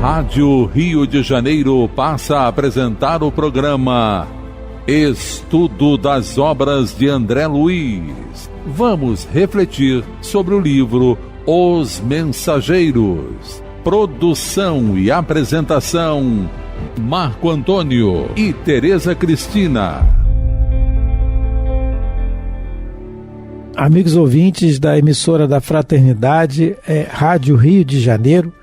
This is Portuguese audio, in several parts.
Rádio Rio de Janeiro passa a apresentar o programa Estudo das Obras de André Luiz. Vamos refletir sobre o livro Os Mensageiros. Produção e apresentação, Marco Antônio e Tereza Cristina. Amigos ouvintes da emissora da Fraternidade, Rádio Rio de Janeiro,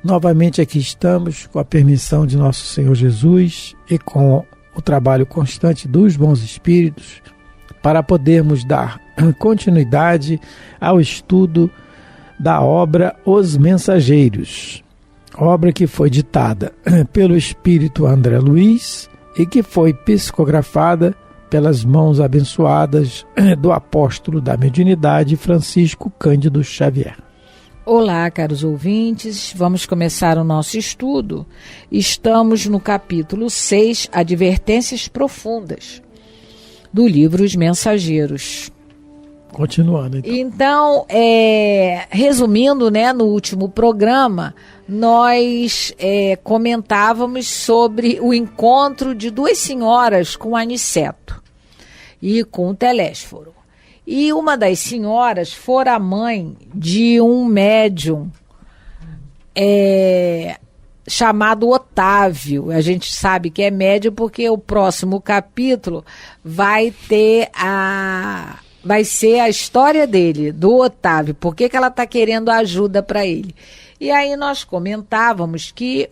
novamente aqui estamos com a permissão de nosso Senhor Jesus e com o trabalho constante dos bons espíritos para podermos dar continuidade ao estudo da obra Os Mensageiros, obra que foi ditada pelo espírito André Luiz e que foi psicografada pelas mãos abençoadas do apóstolo da mediunidade Francisco Cândido Xavier. Olá, caros ouvintes, vamos começar o nosso estudo. Estamos no capítulo 6, Advertências Profundas, do livro Os Mensageiros. Continuando, então. Então, resumindo, no último programa, nós comentávamos sobre o encontro de duas senhoras com Aniceto e com o Telésforo. E uma das senhoras fora a mãe de um médium chamado Otávio. A gente sabe que é médium porque o próximo capítulo vai ser a história dele, do Otávio, por que ela está querendo ajuda para ele. E aí nós comentávamos que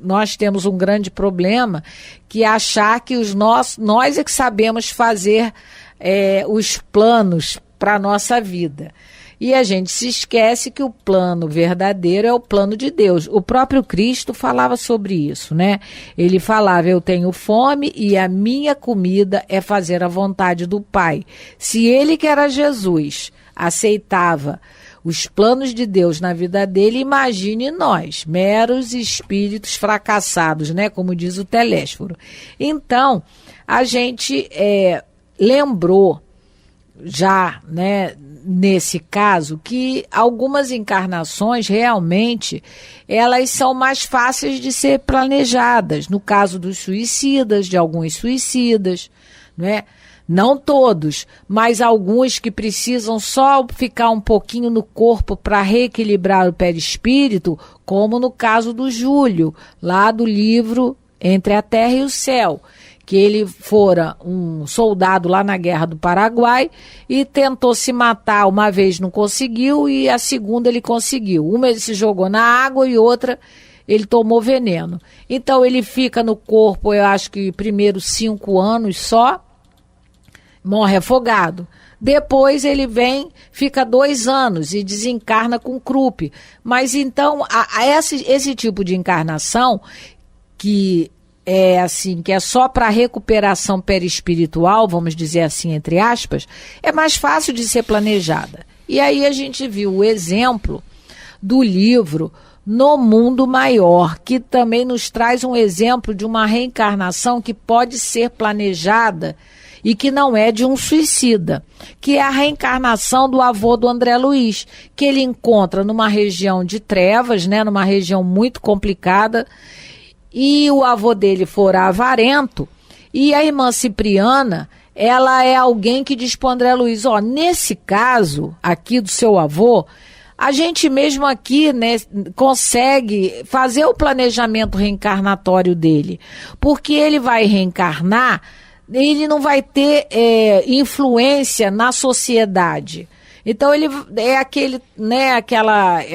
nós temos um grande problema, que é achar que nós é que sabemos fazer os planos para a nossa vida. E a gente se esquece que o plano verdadeiro é o plano de Deus. O próprio Cristo falava sobre isso, Ele falava, eu tenho fome e a minha comida é fazer a vontade do Pai. Se ele, que era Jesus, aceitava os planos de Deus na vida dele, imagine nós, meros espíritos fracassados, como diz o Telésforo. Então, a gente lembrou já, nesse caso, que algumas encarnações realmente elas são mais fáceis de ser planejadas. No caso dos suicidas, de alguns suicidas, não todos, mas alguns que precisam só ficar um pouquinho no corpo para reequilibrar o perispírito, como no caso do Júlio, lá do livro Entre a Terra e o Céu, que ele fora um soldado lá na Guerra do Paraguai e tentou se matar, uma vez não conseguiu e a segunda ele conseguiu. Uma ele se jogou na água e outra ele tomou veneno. Então ele fica no corpo, eu acho que primeiro 5 anos só, morre afogado. Depois ele fica 2 anos e desencarna com Krupp. Mas então esse tipo de encarnação que é só para recuperação perispiritual, vamos dizer assim, entre aspas, é mais fácil de ser planejada. E aí a gente viu o exemplo do livro No Mundo Maior, que também nos traz um exemplo de uma reencarnação que pode ser planejada e que não é de um suicida, que é a reencarnação do avô do André Luiz, que ele encontra numa região de trevas, numa região muito complicada, e o avô dele fora avarento, e a irmã Cipriana, ela é alguém que diz para o André Luiz, nesse caso aqui do seu avô, a gente mesmo aqui consegue fazer o planejamento reencarnatório dele, porque ele vai reencarnar, ele não vai ter influência na sociedade. Então ele é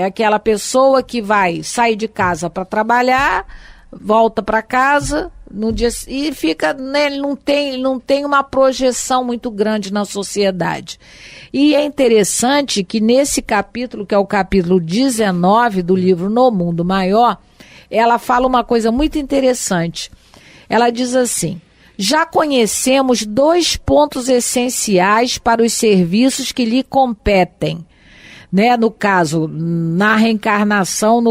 aquela pessoa que vai sair de casa para trabalhar, volta para casa no dia e fica, ele não tem uma projeção muito grande na sociedade. E é interessante que nesse capítulo, que é o capítulo 19 do livro No Mundo Maior, ela fala uma coisa muito interessante. Ela diz assim: já conhecemos 2 pontos essenciais para os serviços que lhe competem. No caso, na reencarnação,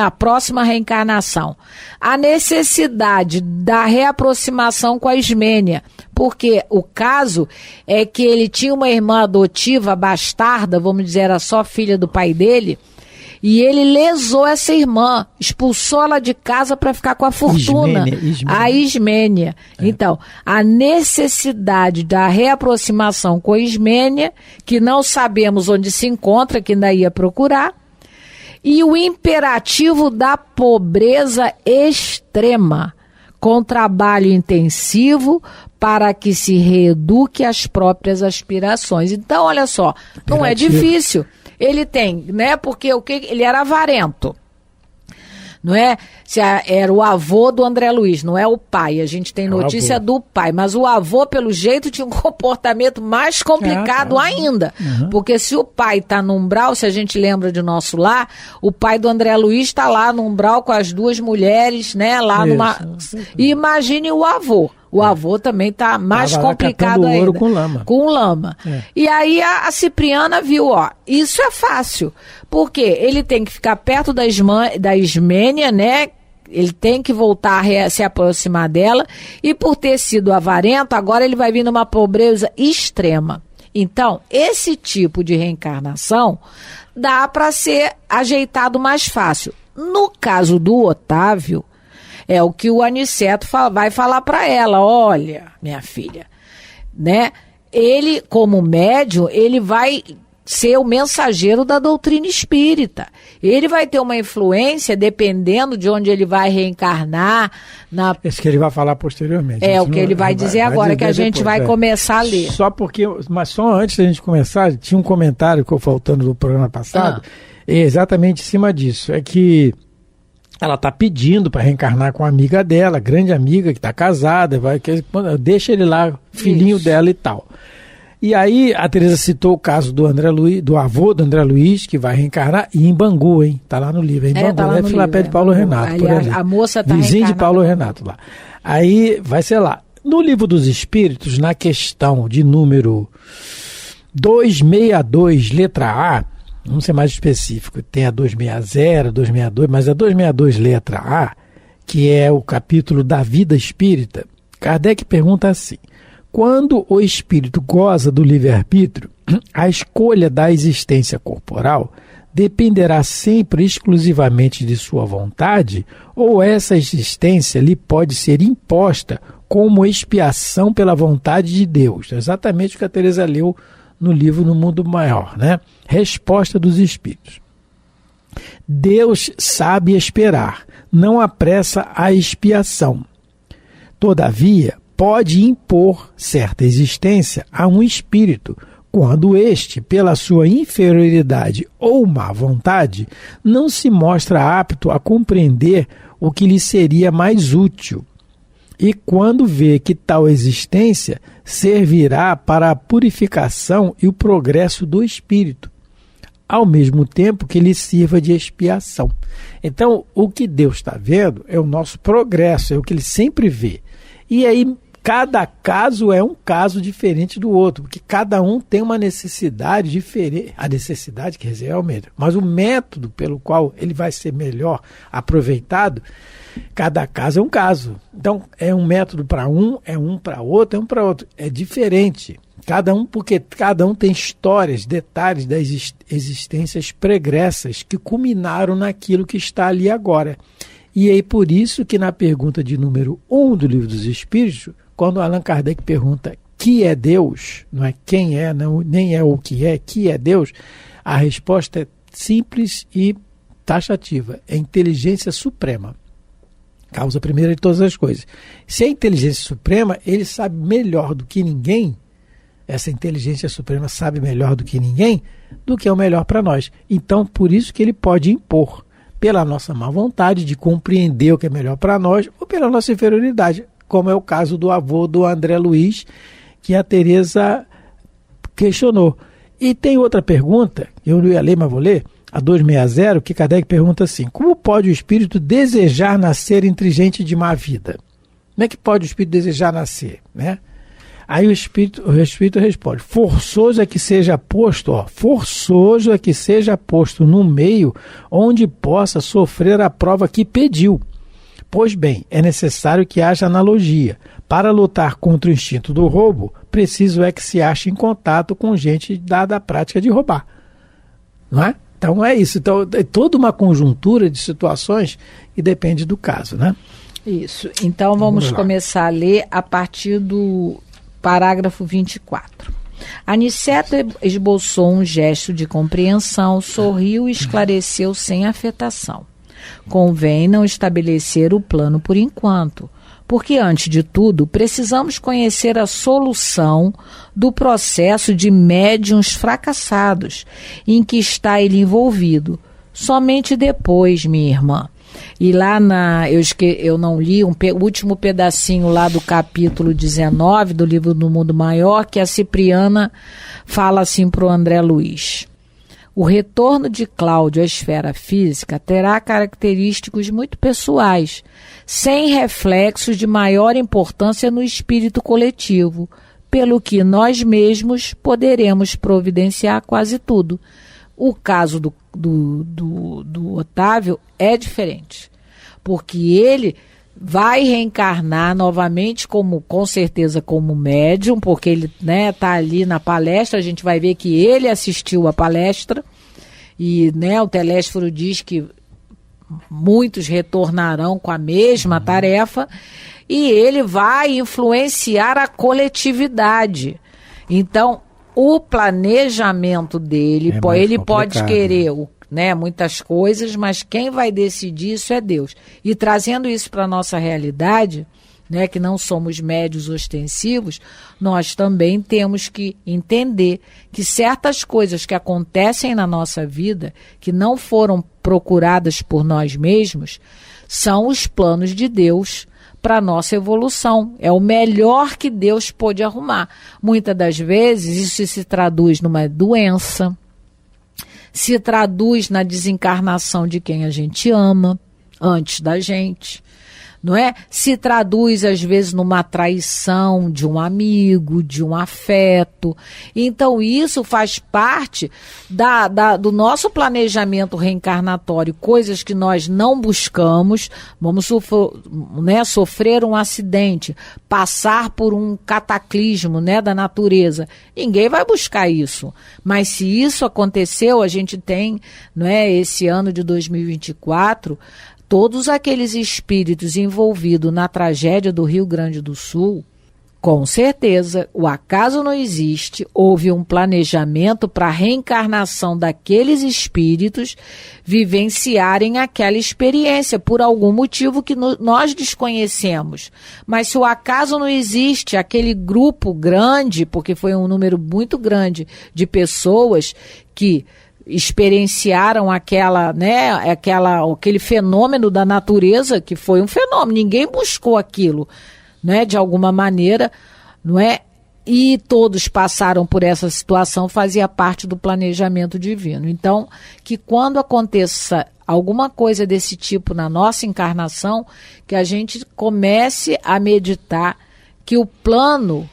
a próxima reencarnação. A necessidade da reaproximação com a Ismênia, porque o caso é que ele tinha uma irmã adotiva bastarda, vamos dizer, era só filha do pai dele, E ele lesou essa irmã, expulsou ela de casa para ficar com a fortuna. A Ismênia. Então, a necessidade da reaproximação com a Ismênia, que não sabemos onde se encontra, que ainda ia procurar, e o imperativo da pobreza extrema, com trabalho intensivo para que se reeduque as próprias aspirações. Então, olha só, não é difícil. Ele tem, né? Porque ele era avarento. Não é? Era o avô do André Luiz, não é o pai. A gente tem notícia do pai, mas o avô, pelo jeito, tinha um comportamento mais complicado ainda. Porque se o pai está no umbral, se a gente lembra de Nosso Lar, o pai do André Luiz está lá no umbral com as duas mulheres, né? Lá numa. E imagine o avô. O avô também está mais complicado ainda. Ouro com lama. Com lama. E aí a Cipriana viu, isso é fácil. Porque ele tem que ficar perto da Ismênia, né? Ele tem que voltar a se aproximar dela. E por ter sido avarento, agora ele vai vir numa pobreza extrema. Então, esse tipo de reencarnação dá para ser ajeitado mais fácil. No caso do Otávio, é o que o Aniceto vai falar para ela. Olha, minha filha, né? Ele, como médium, ele vai ser o mensageiro da doutrina espírita. Ele vai ter uma influência dependendo de onde ele vai reencarnar. Isso que ele vai falar posteriormente. É o que ele vai dizer agora, que a gente vai começar a ler. Mas só antes da gente começar, tinha um comentário que ficou faltando do programa passado, exatamente em cima disso. É que ela está pedindo para reencarnar com a amiga dela, grande amiga, que está casada, deixa ele lá, filhinho dela e tal. E aí a Tereza citou o caso do André Luiz, do avô do André Luiz, que vai reencarnar, e em Bangu, hein? Está lá no livro, em Bangu, tá lá pé de Paulo Renato. Aliás, a moça está vizinho de Paulo Renato lá. Aí vai ser lá. No Livro dos Espíritos, na questão de número 262, letra A, vamos ser mais específico, tem a 260, 262, mas a 262, letra A, que é o capítulo da vida espírita, Kardec pergunta assim: quando o espírito goza do livre-arbítrio, a escolha da existência corporal dependerá sempre exclusivamente de sua vontade, ou essa existência lhe pode ser imposta como expiação pela vontade de Deus? É exatamente o que a Tereza leu no livro No Mundo Maior, né? Resposta dos Espíritos. Deus sabe esperar, não apressa a expiação. Todavia, pode impor certa existência a um espírito, quando este, pela sua inferioridade ou má vontade, não se mostra apto a compreender o que lhe seria mais útil, e quando vê que tal existência servirá para a purificação e o progresso do espírito, ao mesmo tempo que lhe sirva de expiação. Então, o que Deus está vendo é o nosso progresso, é o que ele sempre vê. E aí, cada caso é um caso diferente do outro, porque cada um tem uma necessidade diferente. A necessidade, quer dizer, é o mesmo, mas o método pelo qual ele vai ser melhor aproveitado, cada caso é um caso. Então, é um método para um, é um para outro, é um para outro. É diferente. Cada um, porque cada um tem histórias, detalhes das existências pregressas que culminaram naquilo que está ali agora. E é por isso que na pergunta de número 1 do Livro dos Espíritos, quando Allan Kardec pergunta que é Deus, não é quem é, não, nem é o que é Deus, a resposta é simples e taxativa, é inteligência suprema. Causa primeira de todas as coisas. Se é inteligência suprema, ele sabe melhor do que ninguém, essa inteligência suprema sabe melhor do que ninguém, do que é o melhor para nós. Então, por isso que ele pode impor, pela nossa má vontade de compreender o que é melhor para nós, ou pela nossa inferioridade, como é o caso do avô do André Luiz, que a Tereza questionou. E tem outra pergunta, eu não ia ler, mas vou ler, a 260, que Kardec pergunta assim: como pode o espírito desejar nascer entre gente de má vida? Como é que pode o espírito desejar nascer, né? Aí o espírito responde: forçoso é que seja posto no meio onde possa sofrer a prova que pediu. Pois bem, é necessário que haja analogia. Para lutar contra o instinto do roubo, preciso é que se ache em contato com gente dada a prática de roubar. Não é? Então é isso. Então, é toda uma conjuntura de situações e depende do caso, né? Isso. Então vamos começar a ler a partir do parágrafo 24. Aniceto esboçou um gesto de compreensão, sorriu e esclareceu sem afetação. Convém não estabelecer o plano por enquanto, porque, antes de tudo, precisamos conhecer a solução do processo de médiuns fracassados em que está ele envolvido. Somente depois, minha irmã. E lá eu não li o último pedacinho lá do capítulo 19 do livro do Mundo Maior, que a Cipriana fala assim para o André Luiz. O retorno de Cláudio à esfera física terá característicos muito pessoais, sem reflexos de maior importância no espírito coletivo, pelo que nós mesmos poderemos providenciar quase tudo. O caso do Otávio é diferente, porque ele vai reencarnar novamente com certeza como médium, porque ele tá ali na palestra, a gente vai ver que ele assistiu a palestra e o Telésforo diz que muitos retornarão com a mesma tarefa e ele vai influenciar a coletividade. Então, o planejamento dele, ele pode querer muitas coisas, mas quem vai decidir isso é Deus. E trazendo isso para a nossa realidade, que não somos médios ostensivos, nós também temos que entender que certas coisas que acontecem na nossa vida, que não foram procuradas por nós mesmos, são os planos de Deus para a nossa evolução. É o melhor que Deus pôde arrumar. Muitas das vezes isso se traduz numa doença, se traduz na desencarnação de quem a gente ama antes da gente, não é? Se traduz às vezes numa traição de um amigo, de um afeto. Então isso faz parte do nosso planejamento reencarnatório, coisas que nós não buscamos. Vamos sofrer um acidente, passar por um cataclismo da natureza. Ninguém vai buscar isso, mas se isso aconteceu, a gente tem esse ano de 2024, todos aqueles espíritos envolvidos na tragédia do Rio Grande do Sul, com certeza, o acaso não existe, houve um planejamento para a reencarnação daqueles espíritos vivenciarem aquela experiência, por algum motivo que nós desconhecemos. Mas se o acaso não existe, aquele grupo grande, porque foi um número muito grande de pessoas que experienciaram aquele fenômeno da natureza, que foi um fenômeno, ninguém buscou aquilo, de alguma maneira, e todos passaram por essa situação, fazia parte do planejamento divino. Então, que quando aconteça alguma coisa desse tipo na nossa encarnação, que a gente comece a meditar que o plano,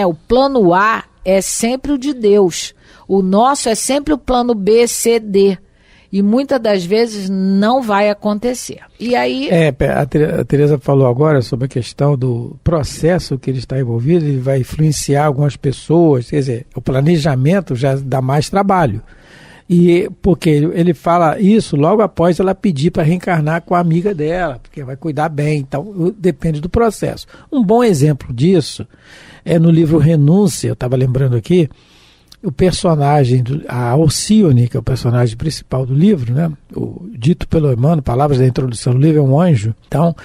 o plano A é sempre o de Deus. O nosso é sempre o plano B, C, D. E muitas das vezes não vai acontecer. E aí... A Tereza falou agora sobre a questão do processo que ele está envolvido, ele vai influenciar algumas pessoas, quer dizer, o planejamento já dá mais trabalho. E porque ele fala isso logo após ela pedir para reencarnar com a amiga dela, porque vai cuidar bem, então depende do processo. Um bom exemplo disso é no livro Renúncia, eu estava lembrando aqui, o personagem, a Alcione, que é o personagem principal do livro, o dito pelo Emmanuel, palavras da introdução do livro, é um anjo. Então,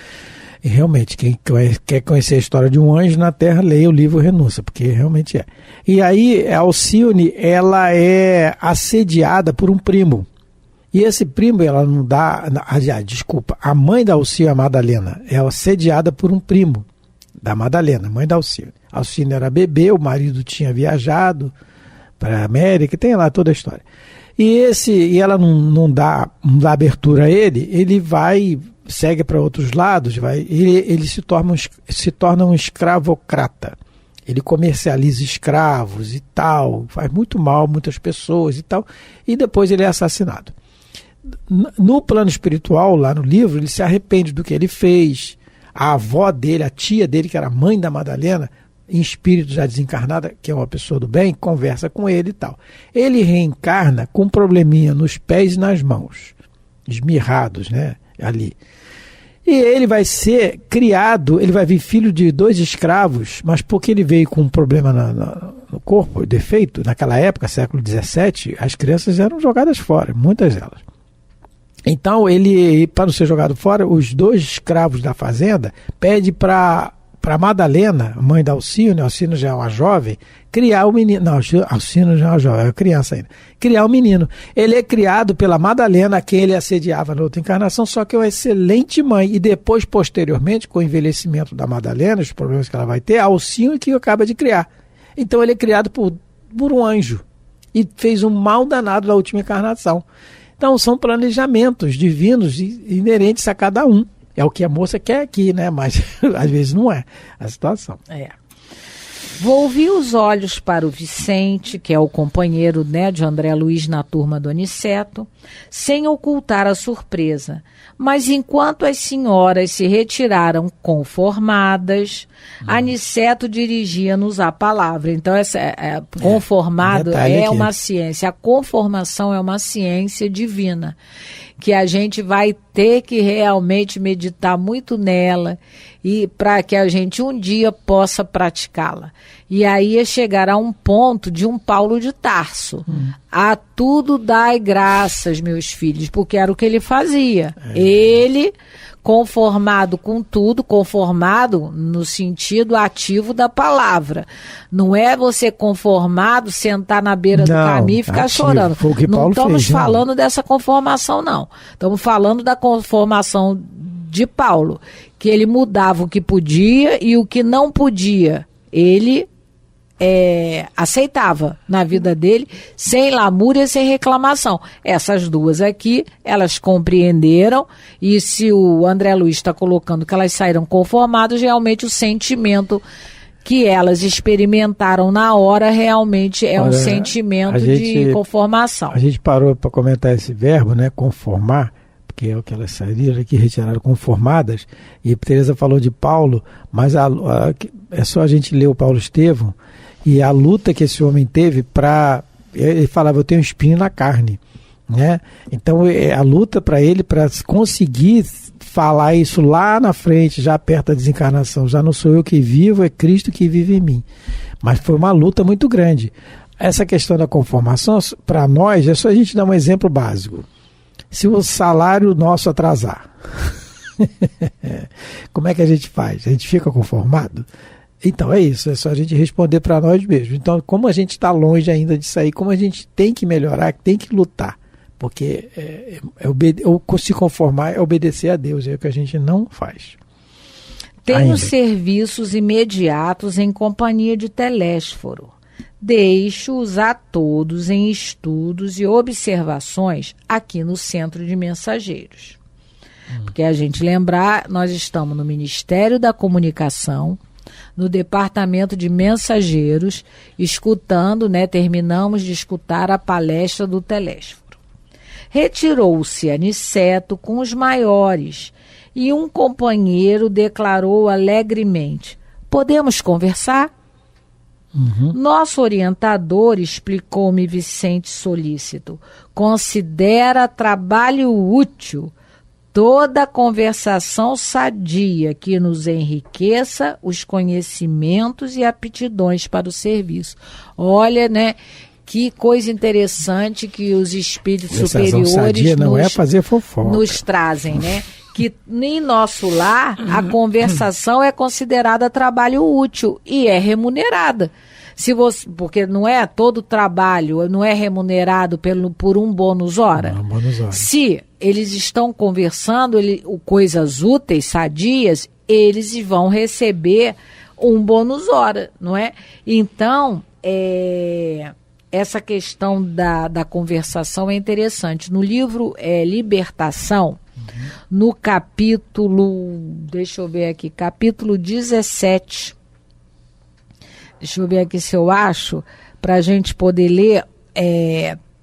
realmente, quem quer conhecer a história de um anjo na Terra, leia o livro Renúncia, porque realmente é. E aí, a Alcione, ela é assediada por um primo. E esse primo, ela não dá... a mãe da Alcione, a Madalena, é assediada por um primo da Madalena, mãe da Alcione. A Alcione era bebê, o marido tinha viajado para a América, tem lá toda a história. E ela não dá abertura a ele segue para outros lados, ele se torna um escravocrata. Ele comercializa escravos e tal, faz muito mal a muitas pessoas e tal, e depois ele é assassinado. No plano espiritual, lá no livro, ele se arrepende do que ele fez. A avó dele, a tia dele, que era a mãe da Madalena, em espírito já desencarnada, que é uma pessoa do bem, conversa com ele e tal. Ele reencarna com um probleminha nos pés e nas mãos, esmirrados, né, ali. E ele vai ser criado, ele vai vir filho de 2 escravos, mas porque ele veio com um problema no corpo, defeito, naquela época, século XVII, as crianças eram jogadas fora, muitas delas. Então, ele, para não ser jogado fora, os 2 escravos da fazenda pedem para Madalena, mãe da Alcino, Alcino já é uma jovem, criar o menino. Não, Alcino já é uma jovem, é uma criança ainda. Criar o menino. Ele é criado pela Madalena, a quem ele assediava na outra encarnação, só que é uma excelente mãe. E depois, posteriormente, com o envelhecimento da Madalena, os problemas que ela vai ter, a Alcino que acaba de criar. Então, ele é criado por um anjo e fez um mal danado na última encarnação. Então, são planejamentos divinos inerentes a cada um. É o que a moça quer aqui, né? Mas às vezes não é a situação. Volvi os olhos para o Vicente, que é o companheiro, né, de André Luiz na turma do Aniceto, sem ocultar a surpresa. Mas enquanto as senhoras se retiraram conformadas, Aniceto dirigia-nos a palavra. Então, conformado é uma ciência. A conformação é uma ciência divina, que a gente vai ter que realmente meditar muito nela e para que a gente um dia possa praticá-la. E aí chegará um ponto de um Paulo de Tarso. A tudo dai graças, meus filhos, porque era o que ele fazia. Ele, conformado com tudo, conformado no sentido ativo da palavra. Não é você conformado, sentar na beira do caminho e ficar chorando. Não estamos falando dessa conformação, não. Estamos falando da conformação de Paulo, que ele mudava o que podia e o que não podia. Ele aceitava na vida dele, sem lamúria, sem reclamação. Essas duas aqui, elas compreenderam, e se o André Luiz está colocando que elas saíram conformadas, realmente o sentimento que elas experimentaram na hora realmente é um sentimento de conformação. A gente parou para comentar esse verbo, né, conformar, que é o que elas saíram aqui, retiraram conformadas, e Teresa falou de Paulo, mas é só a gente ler o Paulo Estevão, e a luta que esse homem teve para... Ele falava, eu tenho espinho na carne, né? Então, a luta para ele, para conseguir falar isso lá na frente, já perto da desencarnação, já não sou eu que vivo, é Cristo que vive em mim. Mas foi uma luta muito grande. Essa questão da conformação, para nós, é só a gente dar um exemplo básico. Se o salário nosso atrasar, como é que a gente faz? A gente fica conformado? Então é isso, é só a gente responder para nós mesmos. Então, como a gente está longe ainda de sair, como a gente tem que melhorar, tem que lutar, porque se conformar é obedecer a Deus, é o que a gente não faz. Tenho serviços imediatos em companhia de Telésforo. Deixo-os a todos em estudos e observações aqui no Centro de Mensageiros. Porque a gente lembrar, nós estamos no Ministério da Comunicação, no Departamento de Mensageiros, escutando, né, terminamos de escutar a palestra do Telésforo. Retirou-se Aniceto com os maiores e um companheiro declarou alegremente: podemos conversar? Nosso orientador, explicou-me Vicente solícito, considera trabalho útil toda conversação sadia que nos enriqueça os conhecimentos e aptidões para o serviço. Olha, né, que coisa interessante que os espíritos superiores sadia não é fazer fofoca, nos trazem, né? Que em nosso lar a conversação é considerada trabalho útil e é remunerada. Porque não é todo trabalho, não é remunerado por um bônus hora. Não, bônus hora. Se eles estão conversando coisas úteis, sadias, eles vão receber um bônus hora, não é? Então, essa questão da conversação é interessante. No livro Libertação, no capítulo, deixa eu ver aqui, capítulo 17, deixa eu ver aqui se eu acho, para a gente poder ler,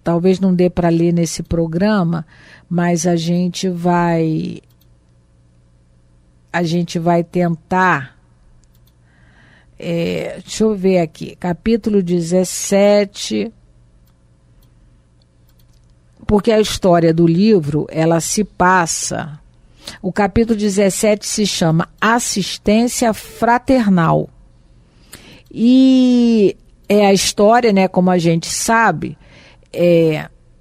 talvez não dê para ler nesse programa, mas a gente vai tentar deixa eu ver aqui, capítulo 17, porque a história do livro, ela se passa, o capítulo 17 se chama Assistência Fraternal, e é a história, né, como a gente sabe,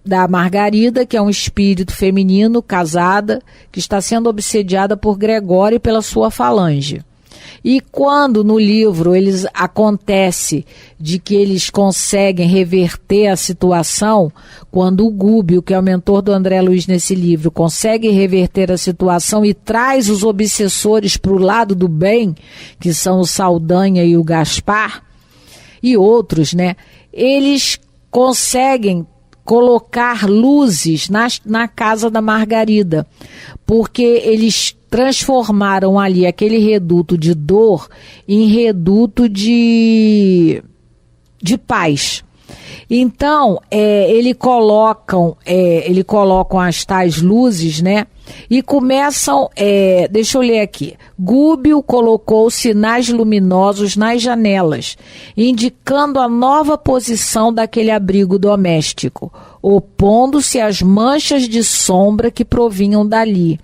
da Margarida, que é um espírito feminino, casada, que está sendo obsediada por Gregório e pela sua falange. E quando no livro acontece de que eles conseguem reverter a situação, quando o Gúbio, que é o mentor do André Luiz nesse livro, consegue reverter a situação e traz os obsessores para o lado do bem, que são o Saldanha e o Gaspar, e outros, né? Eles conseguem colocar luzes na casa da Margarida, porque eles transformaram ali aquele reduto de dor em reduto de paz. Então, eles colocam as tais luzes, né? E começam, deixa eu ler aqui. Gúbio colocou sinais luminosos nas janelas, indicando a nova posição daquele abrigo doméstico, opondo-se às manchas de sombra que provinham dali.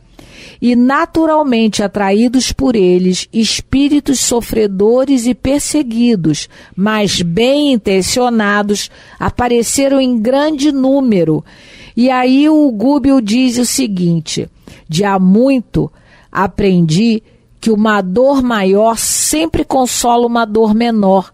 E naturalmente atraídos por eles, espíritos sofredores e perseguidos, mas bem intencionados, apareceram em grande número. E aí o Gúbio diz o seguinte: de há muito aprendi que uma dor maior sempre consola uma dor menor,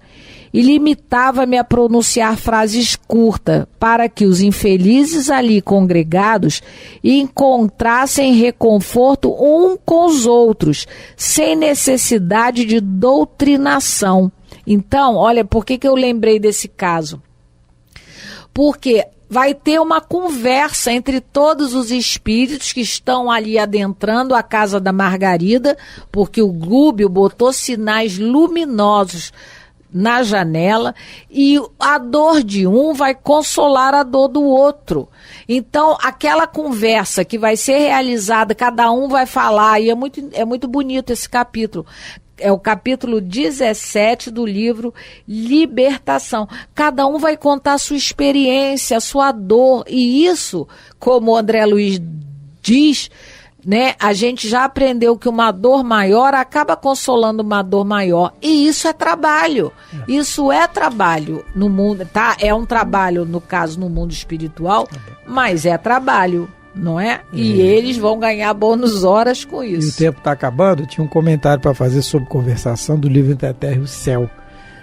e limitava-me a pronunciar frases curtas, para que os infelizes ali congregados encontrassem reconforto um com os outros, sem necessidade de doutrinação. Então, olha, por que eu lembrei desse caso? Porque vai ter uma conversa entre todos os espíritos que estão ali adentrando a casa da Margarida, porque o Gúbio botou sinais luminosos na janela, e a dor de um vai consolar a dor do outro. Então, aquela conversa que vai ser realizada, cada um vai falar, e é muito bonito esse capítulo. É o capítulo 17 do livro Libertação. Cada um vai contar a sua experiência, a sua dor, e isso, como o André Luiz diz, né, a gente já aprendeu que uma dor maior acaba consolando uma dor maior, e isso é trabalho. Isso é trabalho no mundo, tá? É um trabalho, no caso, no mundo espiritual, mas é trabalho, não é? E eles vão ganhar bônus horas com isso. E o tempo está acabando. Tinha um comentário para fazer sobre conversação do livro Entre a Terra e o Céu,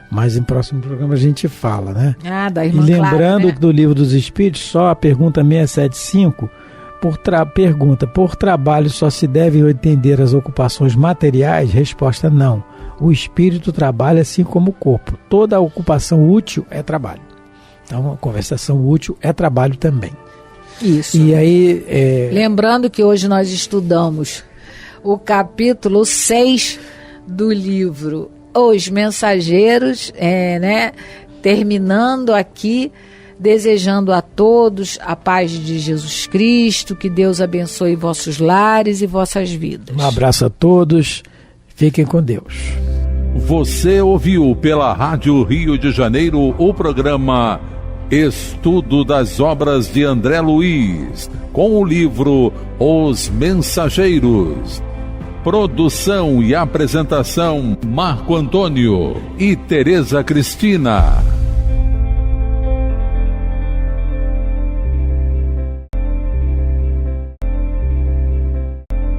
mas em próximo programa a gente fala, né? Da irmã E lembrando, Clara, né? do livro dos Espíritos, só a pergunta 675, pergunta: por trabalho só se devem entender as ocupações materiais? Resposta: não. O espírito trabalha assim como o corpo. Toda ocupação útil é trabalho. Então, a conversação útil é trabalho também. Isso. E aí, lembrando que hoje nós estudamos o capítulo 6 do livro Os Mensageiros, né? Terminando aqui, desejando a todos a paz de Jesus Cristo, que Deus abençoe vossos lares e vossas vidas. Um abraço a todos, fiquem com Deus. Você ouviu pela Rádio Rio de Janeiro o programa Estudo das Obras de André Luiz, com o livro Os Mensageiros. Produção e apresentação: Marco Antônio e Tereza Cristina.